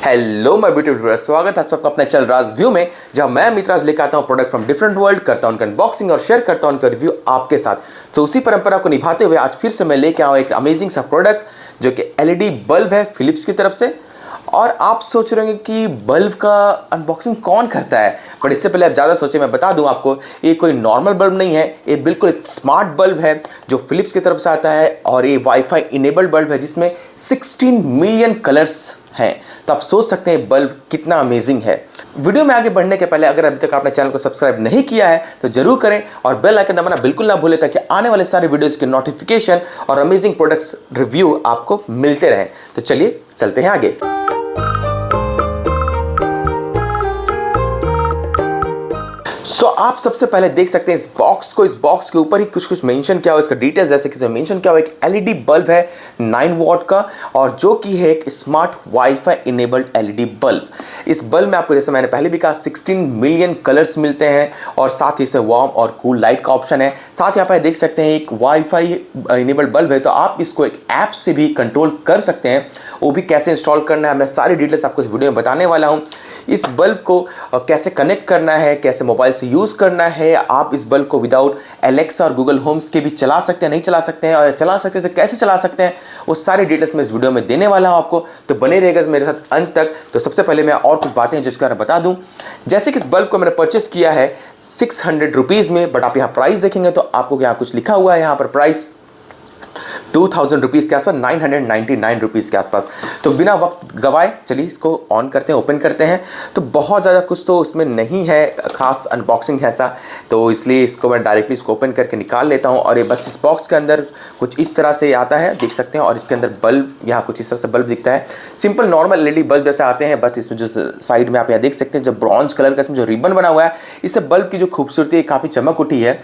Hello my beautiful viewers, स्वागत है आप सबका अपने चैनल राज व्यू में, जहां मैं अमित राज लेकर आता हूं प्रोडक्ट फ्रॉम डिफरेंट वर्ल्ड, करता हूं उनका अनबॉक्सिंग और शेयर करता हूं उनका रिव्यू आपके साथ। तो उसी परंपरा को निभाते हुए आज फिर से मैं लेके आऊं एक अमेजिंग सा प्रोडक्ट जो कि एलईडी बल्ब है फिलिप्स की तरफ से। और आप सोच रहे होंगे कि बल्ब का अनबॉक्सिंग कौन करता है, बट इससे पहले आप ज़्यादा सोचे मैं बता दूं आपको, ये कोई नॉर्मल बल्ब नहीं है, ये बिल्कुल एक स्मार्ट बल्ब है जो फिलिप्स की तरफ से आता है। और ये वाईफाई इनेबल्ड बल्ब है जिसमें 16 मिलियन कलर्स हैं। तो आप सोच सकते हैं बल्ब कितना अमेजिंग है। वीडियो में आगे बढ़ने के पहले अगर अभी तक आपने चैनल को सब्सक्राइब नहीं किया है तो जरूर करें और बेल आइकन दबाना बिल्कुल ना भूलें, ताकि आने वाले सारे वीडियोस की नोटिफिकेशन और अमेजिंग प्रोडक्ट्स रिव्यू आपको मिलते रहें। तो चलिए चलते हैं आगे। आप सबसे पहले देख सकते हैं इस बॉक्स के ऊपर ही कुछ मेंशन किया हुआ, इसका डिटेल्स जैसे कि इसमें मेंशन किया हुआ एक एलईडी बल्ब है 9 वॉट का, और जो कि है एक smart wifi enabled LED bulb. इस बल्ब में आपको, जैसे मैंने पहले भी कहा, 16 मिलियन कलर्स मिलते हैं और साथ ही से वार्म और कूल लाइट का ऑप्शन है। साथ ही आप देख सकते हैं एक वाईफाई इनेबल्ड बल्ब है, तो आप इसको एक ऐप से भी कंट्रोल कर सकते हैं। वो भी कैसे इंस्टॉल करना है मैं सारी डिटेल्स आपको इस वीडियो में बताने वाला हूं। इस बल्ब को कैसे कनेक्ट करना है, कैसे मोबाइल से यूज़ करना है, आप इस बल्ब को विदाउट एलेक्सा और गूगल होम्स के भी चला सकते हैं, नहीं चला सकते हैं, और चला सकते हैं तो कैसे चला सकते हैं, वो सारी डिटेल्स मैं इस वीडियो में देने वाला हूं आपको। तो बने रहेगा मेरे साथ अंत तक। तो सबसे पहले मैं और कुछ बातें हैं जिसके बारे में बता दूं। जैसे कि इस बल्ब को मैंने परचेस किया है 600 रुपीज़ में, बट आप यहाँ प्राइस देखेंगे तो आपको यहाँ कुछ लिखा हुआ है, यहाँ पर प्राइस 2000 रुपीज़ के आसपास, 999 रुपीज़ के आसपास। तो बिना वक्त गवाए चलिए इसको ऑन करते हैं, ओपन करते हैं। तो बहुत ज़्यादा कुछ तो उसमें नहीं है खास अनबॉक्सिंग जैसा, तो इसलिए इसको मैं डायरेक्टली इसको ओपन करके निकाल लेता हूं। और ये बस इस बॉक्स के अंदर कुछ इस तरह से आता है, देख सकते हैं। और इसके अंदर बल्ब, यहाँ कुछ इस तरह से बल्ब दिखता है, सिंपल नॉर्मल एलईडी बल्ब जैसे आते हैं। बस इसमें जो साइड में आप यहाँ देख सकते हैं जो ब्रॉन्ज कलर का इसमें जो रिबन बना हुआ है, इससे बल्ब की जो खूबसूरती है काफ़ी चमक उठी है।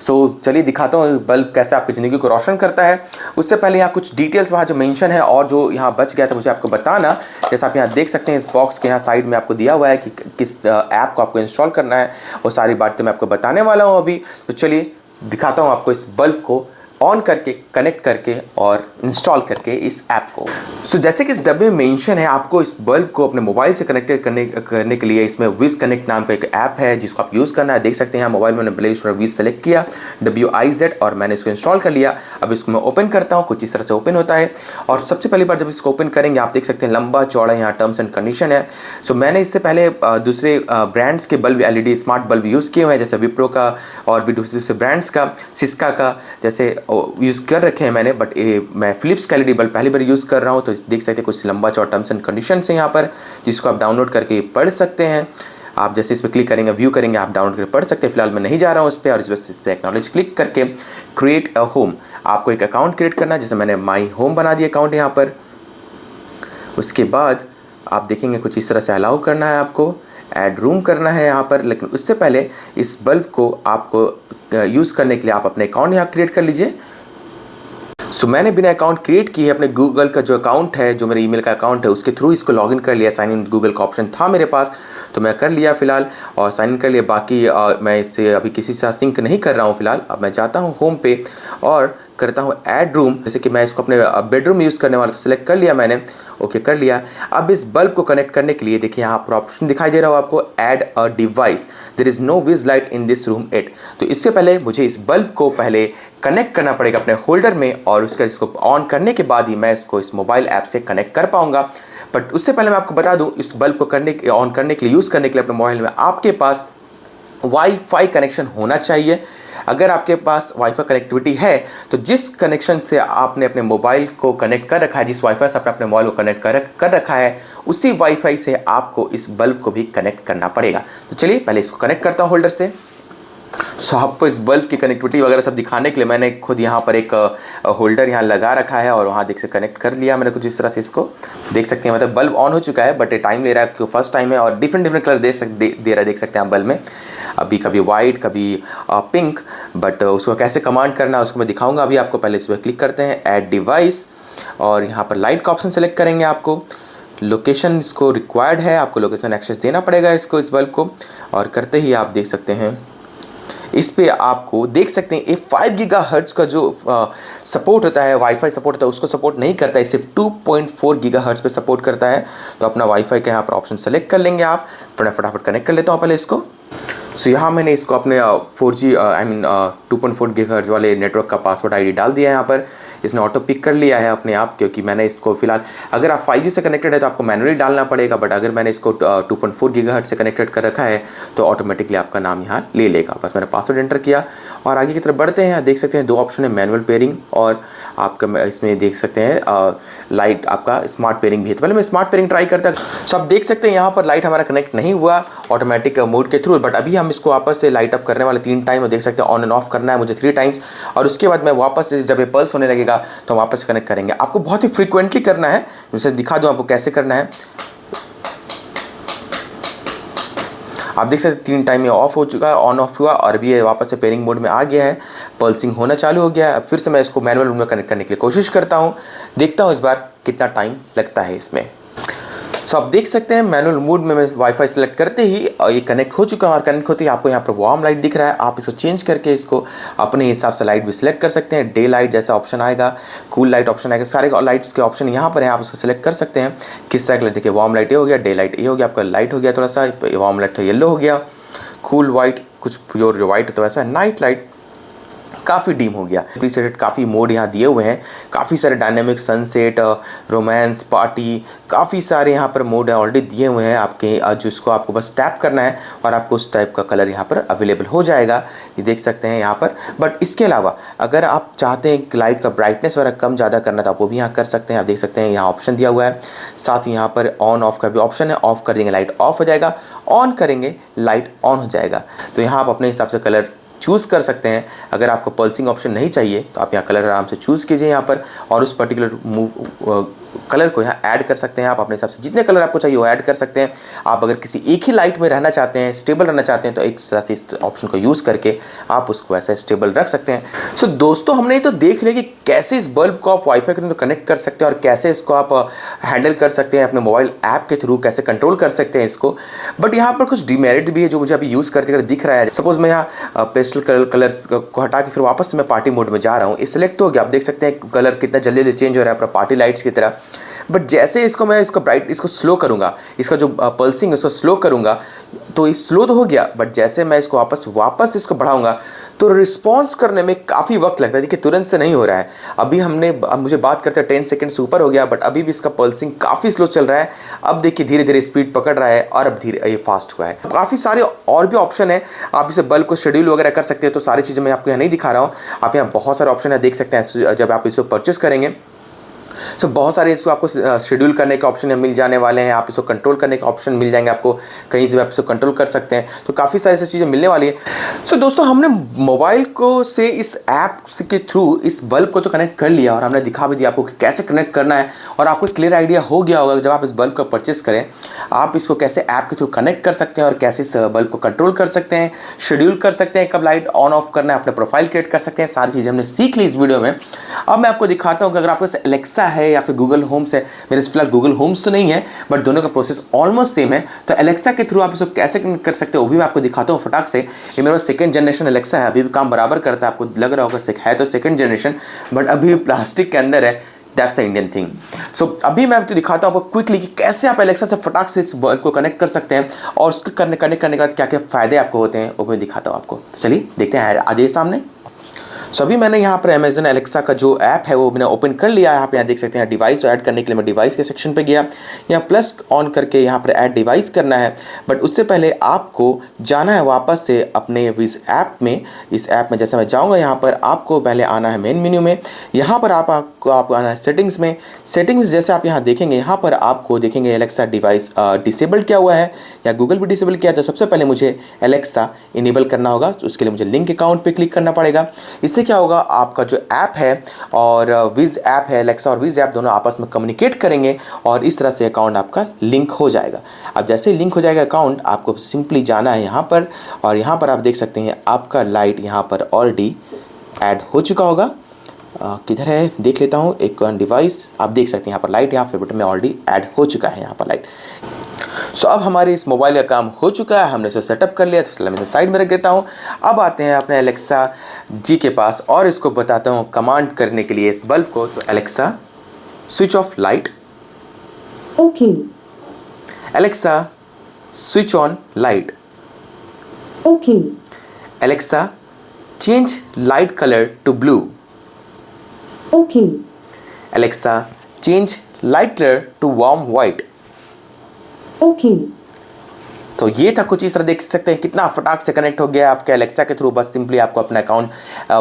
सो चलिए दिखाता हूँ बल्ब कैसे आपकी ज़िंदगी को रोशन करता है। उससे पहले यहाँ कुछ डिटेल्स वहाँ जो मेंशन है और जो यहाँ बच गया था मुझे आपको बताना। जैसे आप यहाँ देख सकते हैं इस बॉक्स के यहाँ साइड में आपको दिया हुआ है कि किस ऐप को आपको इंस्टॉल करना है, वो सारी बातें मैं आपको बताने वाला हूँ अभी। तो चलिए दिखाता हूँ आपको इस बल्ब को ऑन करके, कनेक्ट करके और इंस्टॉल करके इस ऐप को। सो जैसे कि इस डब्बे में मेंशन है, आपको इस बल्ब को अपने मोबाइल से कनेक्ट करने के लिए इसमें विज कनेक्ट नाम का एक ऐप है जिसको आप यूज़ करना है। देख सकते हैं यहाँ मोबाइल में मैंने प्ले स्टोर विज सेलेक्ट किया, WIZ, और मैंने इसको इंस्टॉल कर लिया। अब इसको मैं ओपन करता हूँ, कुछ इस तरह से ओपन होता है। और सबसे पहली बार जब इसको ओपन करेंगे आप देख सकते हैं लंबा चौड़ा यहाँ टर्म्स एंड कंडीशन है। सो मैंने इससे पहले दूसरे ब्रांड्स के bulb, LED smart bulb use किए हुए हैं, जैसे विप्रो का और भी दूसरे ब्रांड्स का, सिस्का का जैसे यूज़ कर रखे हैं मैंने। बट मैं फिलिप्स का एलईडी बल्ब पहली बार यूज़ कर रहा हूँ। तो देख सकते हैं कुछ लंबा चौड़ा टर्म्स एंड कंडीशन है यहाँ पर, जिसको आप डाउनलोड करके पढ़ सकते हैं। आप जैसे इस पर क्लिक करेंगे, व्यू करेंगे, आप डाउनलोड करके पढ़ सकते हैं। फिलहाल मैं नहीं जा रहा हूँ इस पर, और इस पर एक्नॉलेज क्लिक करके क्रिएट अ होम, आपको एक अकाउंट क्रिएट करना है। जैसे मैंने माई होम बना दिया अकाउंट यहाँ पर। उसके बाद आप देखेंगे कुछ इस तरह से अलाउ करना है, आपको ऐड रूम करना है यहाँ पर। लेकिन उससे पहले इस बल्ब को आपको यूज़ करने के लिए आप अपने अकाउंट यहाँ क्रिएट कर लीजिए। सो मैंने बिना अकाउंट क्रिएट किए अपने गूगल का जो अकाउंट है, जो मेरे ईमेल का अकाउंट है, उसके थ्रू इसको लॉगिन कर लिया। साइन इन गूगल का ऑप्शन था मेरे पास, तो मैं कर लिया फिलहाल और साइन इन कर लिया। बाकी मैं इससे अभी किसी से सिंक नहीं कर रहा हूँ फिलहाल। अब मैं जाता हूँ होम पे और करता हूँ ऐड रूम। जैसे कि मैं इसको अपने बेडरूम यूज़ करने वाला, तो सिलेक्ट कर लिया मैंने, ओके कर लिया। अब इस बल्ब को कनेक्ट करने के लिए देखिए यहाँ पर ऑप्शन दिखाई दे रहा हो आपको, add a device, there is no विज light in this room at. तो इससे पहले मुझे इस बल्ब को पहले कनेक्ट करना पड़ेगा अपने होल्डर में, और उसका इसको ऑन करने के बाद ही मैं इसको इस मोबाइल ऐप से कनेक्ट कर पाऊंगा। बट उससे पहले मैं आपको बता दूं, इस बल्ब को ऑन करने के लिए, यूज़ करने के लिए अपने मोबाइल में आपके पास वाईफाई कनेक्शन होना चाहिए। अगर आपके पास वाईफाई कनेक्टिविटी है तो जिस कनेक्शन से आपने अपने मोबाइल को कनेक्ट कर रखा है, जिस वाईफाई से आपने अपने मोबाइल को कनेक्ट कर रखा है, उसी वाईफाई से आपको इस बल्ब को भी कनेक्ट करना पड़ेगा। तो चलिए पहले इसको कनेक्ट करता हूँ होल्डर से। सो आपको इस बल्ब की कनेक्टिविटी वगैरह सब दिखाने के लिए मैंने खुद यहाँ पर एक होल्डर यहाँ लगा रखा है और वहाँ देख से कनेक्ट कर लिया मैंने कुछ इस तरह से। इसको देख सकते हैं, मतलब बल्ब ऑन हो चुका है, बट ये टाइम ले रहा है क्योंकि फर्स्ट टाइम है। और डिफरेंट कलर दे रहा है, देख सकते हैं आप बल्ब में, अभी कभी वाइट कभी पिंक। बट उसको कैसे कमांड करना है उसको मैं दिखाऊंगा अभी आपको। पहले इस पर क्लिक करते हैं, ऐड डिवाइस, और यहाँ पर लाइट का ऑप्शन सेलेक्ट करेंगे। आपको लोकेशन इसको रिक्वायर्ड है, आपको लोकेशन एक्सेस देना पड़ेगा इसको, इस बल्ब को। और करते ही आप देख सकते हैं इस पे आपको देख सकते हैं ये 5 गीगाहर्ट्ज़ का जो सपोर्ट होता है, वाईफाई सपोर्ट होता है, उसको सपोर्ट नहीं करता है, सिर्फ 2.4 गीगाहर्ट्ज़ पे सपोर्ट करता है। तो अपना वाईफाई का यहाँ पर ऑप्शन सेलेक्ट कर लेंगे आप। फटाफट कनेक्ट कर लेता हूँ पहले इसको। सो यहाँ मैंने इसको अपने 4G 2.4 गीगाहर्ट्ज़ वाले नेटवर्क का पासवर्ड आईडी डाल दिया है। यहाँ पर इसने ऑटो पिक कर लिया है अपने आप, क्योंकि मैंने इसको फिलहाल, अगर आप 5G से कनेक्टेड है तो आपको मैनुअली डालना पड़ेगा, बट अगर मैंने इसको 2.4 गीगाहर्ट्ज़ से कनेक्टेड कर रखा है तो ऑटोमेटिकली आपका नाम यहाँ ले लेगा। बस मैंने पासवर्ड एंटर किया और आगे की तरफ बढ़ते हैं। देख सकते हैं 2 ऑप्शन है, मैनुअल पेयरिंग और आपका इसमें देख सकते हैं लाइट आपका स्मार्ट पेयरिंग भी है। तो पहले मैं स्मार्ट पेयरिंग ट्राई करता हूँ। सो आप देख सकते हैं यहाँ पर लाइट हमारा कनेक्ट नहीं हुआ ऑटोमेटिक मोड के थ्रू, बट अभी हम इसको वापस से लाइट अप करने वाले 3 टाइम, और देख सकते हैं ऑन एंड ऑफ करना है मुझे 3 टाइम्स, और उसके बाद मैं वापस से जब ये पल्स होने लगेगा तो वापस कनेक्ट करेंगे। आपको बहुत ही फ्रीक्वेंटली करना है, जैसे दिखा दूं आपको कैसे करना है। आप देख सकते हैं 3 टाइम ये ऑफ हो चुका है, ऑन ऑफ हुआ और अभी ये वापस से पेयरिंग मोड में आ गया है, पल्सिंग होना चालू हो गया है। फिर से मैं इसको मैनुअल मोड में कनेक्ट करने के लिए कोशिश करता हूं, देखता हूं इस बार कितना टाइम लगता है इसमें। सो आप देख सकते हैं मैनुअल मोड में मैं वाईफाई सेलेक्ट करते ही ये कनेक्ट हो चुका है, और कनेक्ट होते ही आपको यहाँ पर वार्म लाइट दिख रहा है। आप इसको चेंज करके इसको अपने हिसाब से लाइट भी सिलेक्ट कर सकते हैं। डे लाइट जैसा ऑप्शन आएगा, कूल लाइट ऑप्शन आएगा, सारे लाइट्स के ऑप्शन यहाँ पर है, आप उसको सिलेक्ट कर सकते हैं किस तरह का। देखिए वार्म लाइट ये हो गया, डे लाइट ये हो गया, आपका लाइट हो गया थोड़ा सा, वार्म लाइट येलो हो गया, कूल वाइट कुछ प्योर वाइट तो ऐसा, नाइट लाइट काफ़ी डीम हो गया। प्रीसेटेड काफ़ी मोड यहाँ दिए हुए हैं, काफ़ी सारे डायनेमिक, सनसेट, रोमांस, पार्टी, काफ़ी सारे यहाँ पर मोड ऑलरेडी दिए हुए हैं आपके, जिसको आपको बस टैप करना है और आपको उस टाइप का कलर यहाँ पर अवेलेबल हो जाएगा, ये देख सकते हैं यहाँ पर। बट इसके अलावा अगर आप चाहते हैं लाइट का ब्राइटनेस वगैरह कम ज़्यादा करना तो आप वो भी यहाँ कर सकते हैं। आप देख सकते हैं यहाँ ऑप्शन दिया हुआ है, साथ ही यहाँ पर ऑन ऑफ का भी ऑप्शन है। ऑफ कर देंगे लाइट ऑफ हो जाएगा, ऑन करेंगे लाइट ऑन हो जाएगा। तो यहाँ आप अपने हिसाब से कलर चूज़ कर सकते हैं। अगर आपको पल्सिंग ऑप्शन नहीं चाहिए तो आप यहाँ कलर आराम से चूज़ कीजिए यहाँ पर, और उस पर्टिकुलर कलर को यहाँ ऐड कर सकते हैं। आप अपने हिसाब से जितने कलर आपको चाहिए वो ऐड कर सकते हैं। आप अगर किसी एक ही लाइट में रहना चाहते हैं, स्टेबल रहना चाहते हैं, तो एक तरह से इस ऑप्शन को यूज़ करके आप उसको ऐसा स्टेबल रख सकते हैं। सो दोस्तों हमने तो देख लिया कि कैसे इस बल्ब को आप वाईफाई के थ्रू कनेक्ट कर सकते हैं और कैसे इसको आप हैंडल कर सकते हैं अपने मोबाइल ऐप के थ्रू, कैसे कंट्रोल कर सकते हैं इसको। बट यहाँ पर कुछ डिमेरिट भी है जो मुझे अभी यूज़ करते करते दिख रहा है। सपोज मैं यहाँ पेस्टल कलर्स को हटा के फिर वापस से मैं पार्टी मोड में जा रहा हूँ, ये सिलेक्ट हो गया। आप देख सकते हैं कलर कितना जल्दी जल्दी चेंज हो रहा है अपना पार्टी लाइट्स की तरह। बट जैसे इसको मैं इसको स्लो करूँगा, इसका जो पल्सिंग है उसको स्लो करूँगा, तो ये स्लो तो हो गया, बट जैसे मैं इसको वापस इसको बढ़ाऊँगा तो रिस्पॉन्स करने में काफ़ी वक्त लगता है। देखिए तुरंत से नहीं हो रहा है। अब मुझे बात करते हैं 10 सेकंड से ऊपर हो गया, बट अभी भी इसका पल्सिंग काफ़ी स्लो चल रहा है। अब देखिए धीरे धीरे स्पीड पकड़ रहा है और अब धीरे ये फास्ट हुआ है। काफ़ी सारे और भी ऑप्शन है, आप इसे बल्ब को शेड्यूल वगैरह कर सकते हैं। तो सारी चीज़ें मैं आपको यहाँ नहीं दिखा रहा हूँ, आप यहाँ बहुत सारे ऑप्शन है देख सकते हैं। जब आप इसको परचेस करेंगे तो बहुत सारे इसको आपको शेड्यूल करने के ऑप्शन मिल जाने वाले हैं, आप इसको कंट्रोल करने के ऑप्शन मिल जाएंगे आपको, कहीं से आप इसको कंट्रोल कर सकते हैं। तो काफ़ी सारी ऐसी चीज़ें मिलने वाली है। सो दोस्तों हमने मोबाइल को से इस ऐप के थ्रू इस बल्ब को तो कनेक्ट कर लिया, और हमने दिखा भी दिया आपको कि कैसे कनेक्ट करना है, और आपको क्लियर आइडिया हो गया होगा जब आप इस बल्ब को परचेस करें आप इसको कैसे ऐप के थ्रू कनेक्ट कर सकते हैं और कैसे इस बल्ब को कंट्रोल कर सकते हैं, शेड्यूल कर सकते हैं, कब लाइट ऑन ऑफ करना है, अपने प्रोफाइल क्रिएट कर सकते हैं। सारी चीज़ें हमने सीख ली इस वीडियो में। अब मैं आपको दिखाता हूँ कि अगर आपके पास एलेक्सा है या फिर गूगल होम्स है, मेरे फिलहाल गूगल होम्स तो नहीं है, बट दोनों का प्रोसेस ऑलमोस्ट सेम है। तो एलेक्सा के थ्रू आप इसको कैसे कनेक्ट कर सकते हो वो भी मैं आपको दिखाता हूँ फटाक से। ये मेरा 2nd जनरेशन एलेक्सा है, अभी भी काम बराबर करता है। आपको लग रहा होगा है तो 2nd जनरेशन, बट अभी प्लास्टिक के अंदर है। That's the Indian thing. So अभी मैं आपको दिखाता हूँ आपको क्विकली कि कैसे आप एलेक्सा से फटाक से इस बल्ब को कनेक्ट कर सकते हैं, और उसके कनेक्ट करने के बाद क्या क्या फ़ायदे आपको होते हैं वो मैं दिखाता हूँ आपको। तो चलिए देखते हैं, आ जाइए सामने। सो अभी मैंने यहाँ पर अमेजन एलेक्सा का जो ऐप है वो मैंने ओपन कर लिया है। आप यहाँ देख सकते हैं डिवाइस ऐड करने के लिए मैं डिवाइस के सेक्शन पे गया, यहाँ प्लस ऑन करके यहाँ पर ऐड डिवाइस करना है। बट उससे पहले आपको जाना है वापस से अपने इस ऐप में। इस ऐप में जैसे मैं जाऊँगा यहाँ पर आपको पहले आना है मेन मेन्यू में। यहाँ पर आपको आना है सेटिंग्स में। सेटिंग्स जैसे आप यहाँ देखेंगे, यहाँ पर आपको देखेंगे एलेक्सा डिवाइस डिसेबल किया हुआ है या गूगल भी डिसेबल किया है। तो सबसे पहले मुझे एलेक्सा इनेबल करना होगा, तो उसके लिए मुझे लिंक अकाउंट पे क्लिक करना पड़ेगा। इससे क्या होगा, आपका जो ऐप है और विज ऐप है, एलेक्सा और विज ऐप दोनों आपस में कम्युनिकेट करेंगे और इस तरह से अकाउंट आपका लिंक हो जाएगा। अब जैसे लिंक हो जाएगा अकाउंट, आपको सिंपली जाना है यहाँ पर, और यहाँ पर आप देख सकते हैं आपका लाइट यहाँ पर ऑलरेडी ऐड हो चुका होगा। किधर है देख लेता हूँ, एक डिवाइस आप देख सकते हैं यहाँ पर लाइट, यहाँ फेवरेट में ऑलरेडी ऐड हो चुका है यहाँ पर लाइट। सो अब हमारे इस मोबाइल का काम हो चुका है, हमने इसे सेटअप कर लिया, तो फिलहाल मैं इसे साइड में रख देता हूँ। अब आते हैं अपने एलेक्सा जी के पास और इसको बताता हूँ कमांड करने के लिए इस बल्ब को। तो Alexa switch off light. Okay. Alexa switch on light. Okay. Alexa change light colour to blue. Okay. Alexa change light colour to warm white. Okay. तो ये था कुछ इस तरह, देख सकते हैं कितना फटाक से कनेक्ट हो गया आपके एलेक्सा के थ्रू। बस सिंपली आपको अपना अकाउंट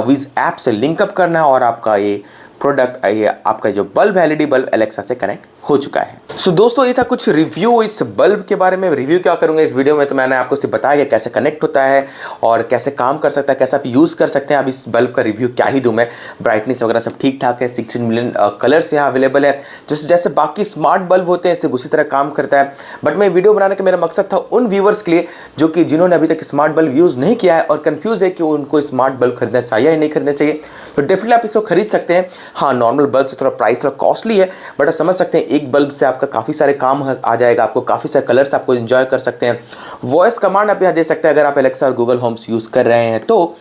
विज ऐप से लिंकअप करना है और आपका ये प्रोडक्ट, ये आपका जो बल्ब है एलईडी बल्ब एलेक्सा से कनेक्ट हो चुका है। सो दोस्तों ये था कुछ रिव्यू इस बल्ब के बारे में। रिव्यू क्या करूंगा इस वीडियो में, तो मैंने आपको सिर्फ बताया कि कैसे कनेक्ट होता है और कैसे काम कर सकता है, कैसे आप यूज़ कर सकते हैं। अब इस बल्ब का रिव्यू क्या ही दूं मैं, ब्राइटनेस वगैरह सब ठीक ठाक है, 16 मिलियन कलर्स यहाँ अवेलेबल है। जैसे बाकी स्मार्ट बल्ब होते हैं सिर्फ उसी तरह काम करता है। बट मैं वीडियो बनाने का मेरा मकसद था उन व्यूवर्स के लिए जो कि जिन्होंने अभी तक स्मार्ट बल्ब यूज़ नहीं किया है और कंफ्यूज है कि उनको स्मार्ट बल्ब खरीदना चाहिए या नहीं खरीदना चाहिए। तो डेफिनेटली आप इसको खरीद सकते हैं। हाँ, नॉर्मल बल्ब से थोड़ा प्राइस थोड़ा कॉस्टली है, बट आप समझ सकते हैं एक बल्ब से आपका काफ़ी सारे काम आ जाएगा, आपको काफ़ी सारे कलर्स आपको एंजॉय कर सकते हैं। वॉइस कमांड आप यहाँ दे सकते हैं अगर आप एलेक्सा और गूगल होम्स यूज़ कर रहे हैं तो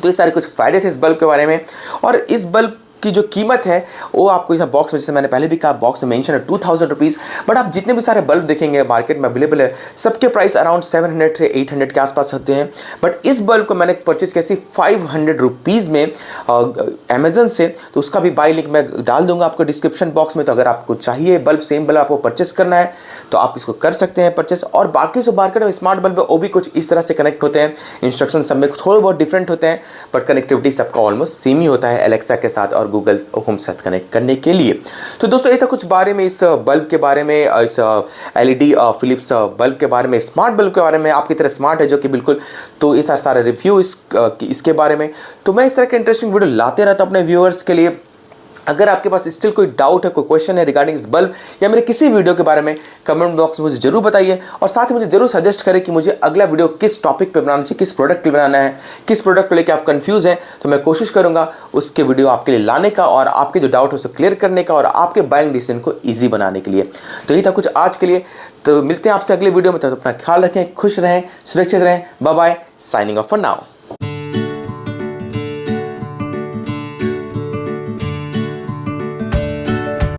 ये सारे कुछ फायदे थे इस बल्ब के बारे में। और इस बल्ब की जो कीमत है वो आपको इस बॉक्स में, जैसे मैंने पहले भी कहा, बॉक्स में मेंशन है 2000 रुपीज़। बट आप जितने भी सारे बल्ब देखेंगे मार्केट में अवेलेबल है सबके प्राइस अराउंड 700 से 800 के आसपास होते हैं। बट इस बल्ब को मैंने परचेज किया 500 रुपीज़ में अमेजन से, तो उसका भी बाय लिंक मैं डाल दूंगा आपको डिस्क्रिप्शन बॉक्स में। तो अगर आपको चाहिए बल्ब, सेम बल्ब आपको परचेस करना है तो आप इसको कर सकते हैं परचेस। और बाकी जो मार्केट में स्मार्ट बल्ब है वो भी कुछ इस तरह से कनेक्ट होते हैं, इंस्ट्रक्शन सब में थोड़े बहुत डिफरेंट होते हैं, बट कनेक्टिविटी सबका ऑलमोस्ट सेम ही होता है एलेक्सा के साथ और गूगल होम से कनेक्ट करने के लिए। तो दोस्तों ये था कुछ बारे में इस बल्ब के बारे में, इस एलईडी फिलिप्स बल्ब के बारे में, स्मार्ट बल्ब के बारे में, आपकी तरह स्मार्ट है जो कि बिल्कुल। तो ये सारा रिव्यू इसके बारे में। तो मैं इस तरह के इंटरेस्टिंग वीडियो लाते रहता हूं अपने व्यूअर्स के लिए। अगर आपके पास स्टिल कोई डाउट है, कोई क्वेश्चन है रिगार्डिंग इस बल्ब या मेरे किसी वीडियो के बारे में, कमेंट बॉक्स में मुझे जरूर बताइए। और साथ ही मुझे जरूर सजेस्ट करें कि मुझे अगला वीडियो किस टॉपिक पे बनाना चाहिए, किस प्रोडक्ट पे बनाना है, किस प्रोडक्ट को लेकर आप कंफ्यूज हैं। तो मैं कोशिश करूंगा उसके वीडियो आपके लिए लाने का और आपके जो डाउट है उसे क्लियर करने का और आपके बाइंग डिसीजन को ईजी बनाने के लिए। तो यही था कुछ आज के लिए। तो मिलते हैं आपसे अगले वीडियो में, तब अपना ख्याल रखें, खुश रहें, सुरक्षित रहें। Bye bye, signing off for now.